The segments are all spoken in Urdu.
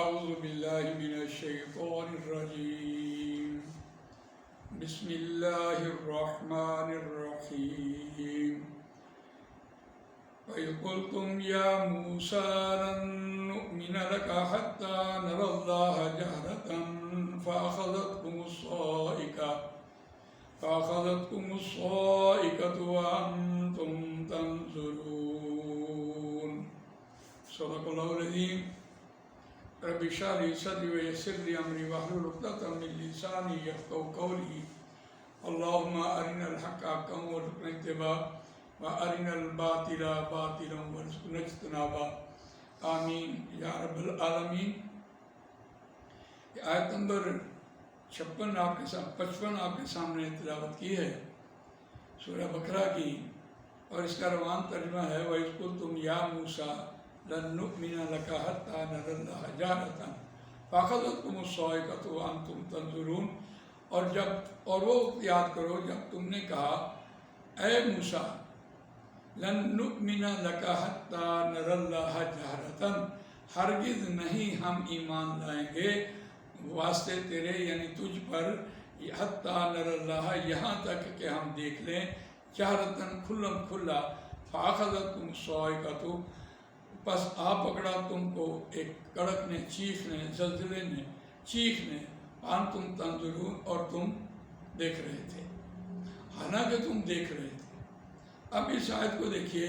أعوذ بالله من الشيطان الرجيم بسم الله الرحمن الرحيم وإذ قلتم يا موسى لن نؤمن لك حتى نرى الله جهرة فأخذتكم الصاعقة وأنتم تنظرون صدق الله العظيم رب اشرح لي صدري ويسر لي امري واحلل عقدة من لساني يفقهوا قولي اللهم ارنا الحق حقا وارزقنا اتباعه وارنا الباطل باطلا وارزقنا اجتنابه آمین یا رب العالمین. آیت نمبر 55 آپ کے سامنے تلاوت کی ہے سورہ بقرہ کی، اور اس کا روان ترجمہ ہے وَإِذْ قُلْتُمْ يَا مُوسَىٰ لَن نُؤْمِنَ لَكَ حَتَّىٰ نَرَى اللَّهَ جَهْرَةً فَأَخَذَتْكُمُ الصَّاعِقَةُ وَأَنْتُمْ تَنظُرُونَ. اور وہ یاد کرو جب تم نے کہا اے موسیٰ لن نؤمن لک حتی نری اللہ جہرۃ، ہرگز نہیں ہم ایمان لائیں گے واسطے تیرے یعنی تجھ پر، حتی نری اللہ یہاں تک کہ ہم دیکھ لیں، جہرۃ کھلم کھلا، فاخذتکم الصاعقۃ پس آ پکڑا تم کو ایک کڑک نے، چیخ نے، زلزلے نے، چیخ نے، انتم تنظرون اور تم دیکھ رہے تھے، حالانکہ تم دیکھ رہے تھے. اب اس آیت کو دیکھیے،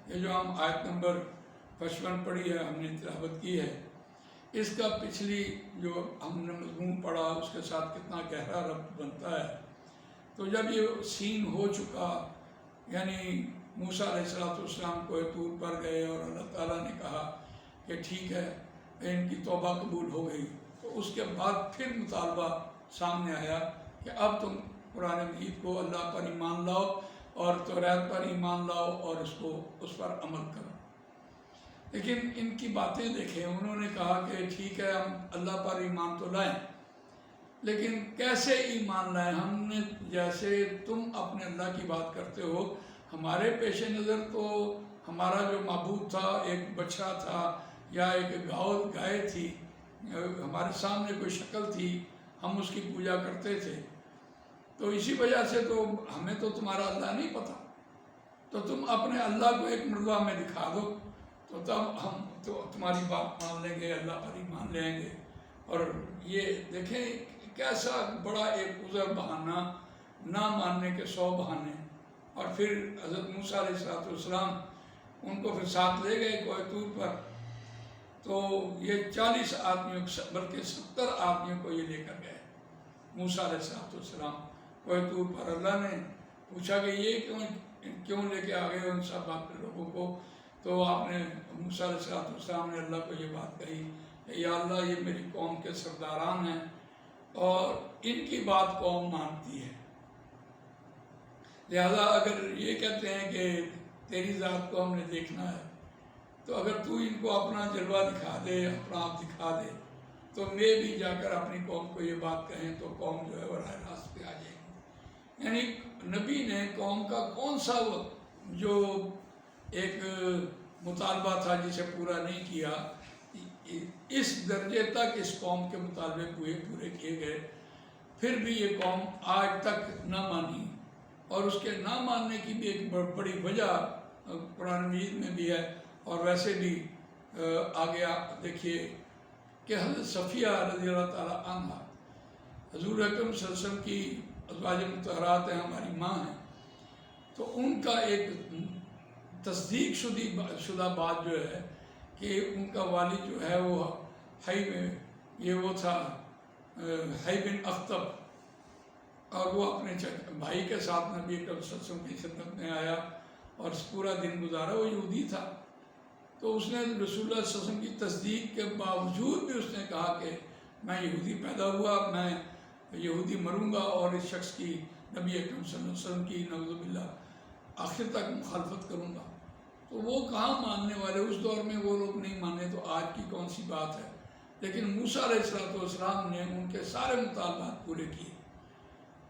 یہ جو ہم آیت نمبر 55 پڑھی ہے، ہم نے تلاوت کی ہے، اس کا پچھلی جو ہم نے مضمون پڑھا اس کے ساتھ کتنا گہرا ربط بنتا ہے. تو جب یہ سین ہو چکا، یعنی موسیٰ علیہ السلام کوہ طور پر گئے اور اللہ تعالیٰ نے کہا کہ ٹھیک ہے ان کی توبہ قبول ہو گئی، تو اس کے بعد پھر مطالبہ سامنے آیا کہ اب تم قرآن مجید کو اللہ پر ایمان لاؤ اور توریت پر ایمان لاؤ اور اس پر عمل کرو. لیکن ان کی باتیں دیکھیں، انہوں نے کہا کہ ٹھیک ہے ہم اللہ پر ایمان تو لائیں، لیکن کیسے ایمان لائیں؟ ہم نے جیسے تم اپنے اللہ کی بات کرتے ہو، ہمارے پیش نظر تو ہمارا جو معبود تھا ایک بچہ تھا یا ایک گائے تھی، ہمارے سامنے کوئی شکل تھی، ہم اس کی پوجا کرتے تھے. تو اسی وجہ سے تو ہمیں تو تمہارا اللہ نہیں پتہ، تو تم اپنے اللہ کو ایک مرتبہ میں دکھا دو، تو تب ہم تو تمہاری بات مان لیں گے، اللہ پر ایمان لیں گے. اور یہ دیکھیں کیسا بڑا ایک عذر بہانہ، نہ ماننے کے 100 بہانے. اور پھر حضرت موسیٰ علیہ السلام ان کو پھر ساتھ لے گئے کوہ طور پر، تو یہ 40 آدمیوں بلکہ 70 آدمیوں کو یہ لے کر گئے موسیٰ علیہ السلام کوہ طور پر. اللہ نے پوچھا کہ یہ کیوں لے کے آگئے ان سب لوگوں کو؟ تو آپ نے موسیٰ علیہ السلام نے اللہ کو یہ بات کہی کہ یا اللہ یہ میری قوم کے سرداران ہیں اور ان کی بات قوم مانتی ہے، لہذا اگر یہ کہتے ہیں کہ تیری ذات کو ہم نے دیکھنا ہے، تو اگر تو ان کو اپنا جلوہ دکھا دے، اپنا آپ دکھا دے، تو میں بھی جا کر اپنی قوم کو یہ بات کہیں تو قوم جو ہے وہ راہ راست پہ آ جائے گی. یعنی نبی نے قوم کا کون سا جو ایک مطالبہ تھا جسے پورا نہیں کیا، اس درجے تک اس قوم کے مطالبے پورے کیے گئے، پھر بھی یہ قوم آج تک نہ مانی. اور اس کے نہ ماننے کی بھی ایک بڑی وجہ قرآن مجید میں بھی ہے، اور ویسے بھی آگے آپ دیکھیے کہ حضرت صفیہ رضی اللہ تعالیٰ عنہ حضور اکرم صلی اللہ علیہ وسلم کی ازواج مطہرات ہیں، ہماری ماں ہیں، تو ان کا ایک تصدیق شدہ بات جو ہے کہ ان کا والد جو ہے وہ وہ تھا حی بن اخطب، اور وہ اپنے بھائی کے ساتھ نبی اکرم صلی اللہ علیہ وسلم کی خدمت میں آیا اور پورا دن گزارا. وہ یہودی تھا، تو اس نے رسول اللہ صلی اللہ علیہ وسلم کی تصدیق کے باوجود بھی اس نے کہا کہ میں یہودی پیدا ہوا، میں یہودی مروں گا اور اس شخص کی، نبی اکرم صلی اللہ علیہ وسلم کی نعوذ باللہ آخر تک مخالفت کروں گا. تو وہ کہاں ماننے والے؟ اس دور میں وہ لوگ نہیں مانے تو آج کی کون سی بات ہے. لیکن موسیٰ علیہ السلام نے ان کے سارے مطالبات پورے کیے.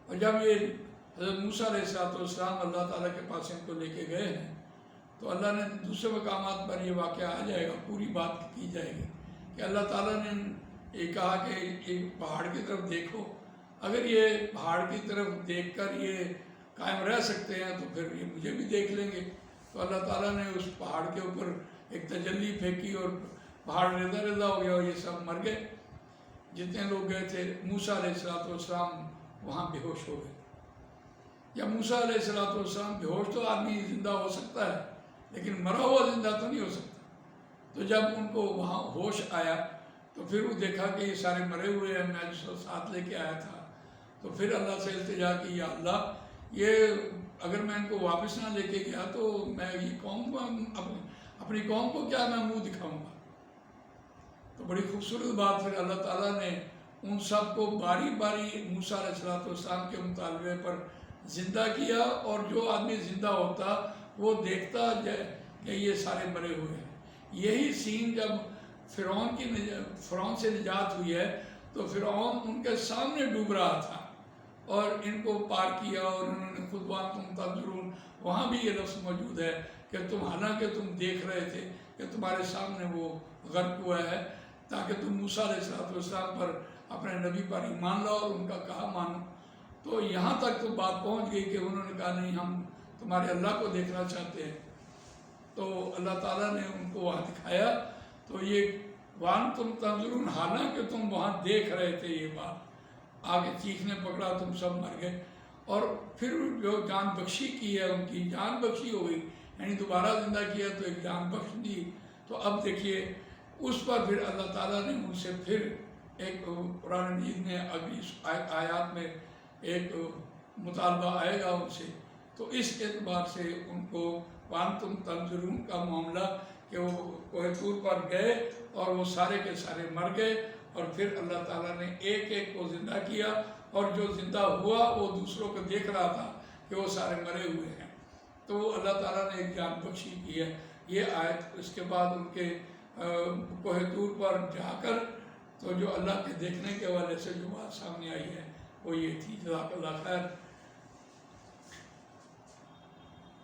اور جب یہ حضرت موسیٰ علیہ السلام اللہ تعالیٰ کے پاس ان کو لے کے گئے ہیں، تو اللہ نے دوسرے مقامات پر یہ واقعہ آ جائے گا، پوری بات کی جائے گی کہ اللہ تعالیٰ نے یہ کہا کہ ایک پہاڑ کی طرف دیکھو، اگر یہ پہاڑ کی طرف دیکھ کر یہ قائم رہ سکتے ہیں تو پھر یہ مجھے بھی دیکھ لیں گے۔ تو اللہ تعالیٰ نے اس پہاڑ کے اوپر ایک تجلی پھینکی اور پہاڑ رضا رضا ہو گیا اور یہ سب مر گئے۔ جتنے لوگ گئے تھے موسیٰ علیہ السلام وہاں بے ہوش ہو گئے۔ یا موسیٰ علیہ السلام بے ہوش تو آدمی زندہ ہو سکتا ہے لیکن مرا ہوا زندہ تو نہیں ہو سکتا۔ تو جب ان کو وہاں ہوش آیا تو پھر وہ دیکھا کہ یہ سارے مرے ہوئے ہیں، میں جس کو ساتھ لے کے آیا تھا۔ تو پھر اللہ سے التجا کی، یا اللہ یہ اگر میں ان کو واپس نہ لے کے گیا تو میں یہ قوم کو اپنی قوم کو کیا میں منہ دکھاؤں گا۔ تو بڑی خوبصورت بات پھر اللہ تعالیٰ نے ان سب کو باری باری موسیٰ علیہ السلام کے مطالبے پر زندہ کیا، اور جو آدمی زندہ ہوتا وہ دیکھتا کہ یہ سارے مرے ہوئے ہیں۔ یہی سین جب فرعون سے نجات ہوئی ہے تو فرعون ان کے سامنے ڈوب رہا تھا اور ان کو پار کیا، اور انہوں نے خود وانتم تنظرون، وہاں بھی یہ لفظ موجود ہے کہ تم حالانکہ تم دیکھ رہے تھے کہ تمہارے سامنے وہ غرق ہوا ہے، تاکہ تم موسیٰ علیہ السلام پر اپنے نبی پر ایمان لاؤ اور ان کا کہا مانو۔ تو یہاں تک تو بات پہنچ گئی کہ انہوں نے کہا نہیں، ہم تمہارے اللہ کو دیکھنا چاہتے ہیں۔ تو اللہ تعالیٰ نے ان کو وہاں دکھایا۔ تو یہ وانتم تنظرون، حالانکہ تم وہاں دیکھ رہے تھے، یہ بات آگے چیخنے پکڑا، تم سب مر گئے۔ اور پھر جو جان بخشی کی ہے، ان کی جان بخشی ہو گئی، یعنی دوبارہ زندہ کیا تو ایک جان بخش دی۔ تو اب دیکھیے اس پر پھر اللہ تعالیٰ نے ان سے پھر ایک قرآن مجید میں اگلی آیات میں ایک مطالبہ آئے گا ان سے۔ تو اس اعتبار سے ان کو وانتم تنظرون کا معاملہ کہ وہ کوہ طور پر گئے اور وہ سارے کے سارے مر گئے، اور پھر اللہ تعالیٰ نے ایک ایک کو زندہ کیا، اور جو زندہ ہوا وہ دوسروں کو دیکھ رہا تھا کہ وہ سارے مرے ہوئے ہیں۔ تو اللہ تعالیٰ نے ایک جان بخشی کی ہے۔ یہ آیت اس کے بعد ان کے کوہ طور پر جا کر تو جو اللہ کے دیکھنے کے حوالے سے جو بات سامنے آئی ہے وہ یہ تھی۔ جزاک اللہ خیر۔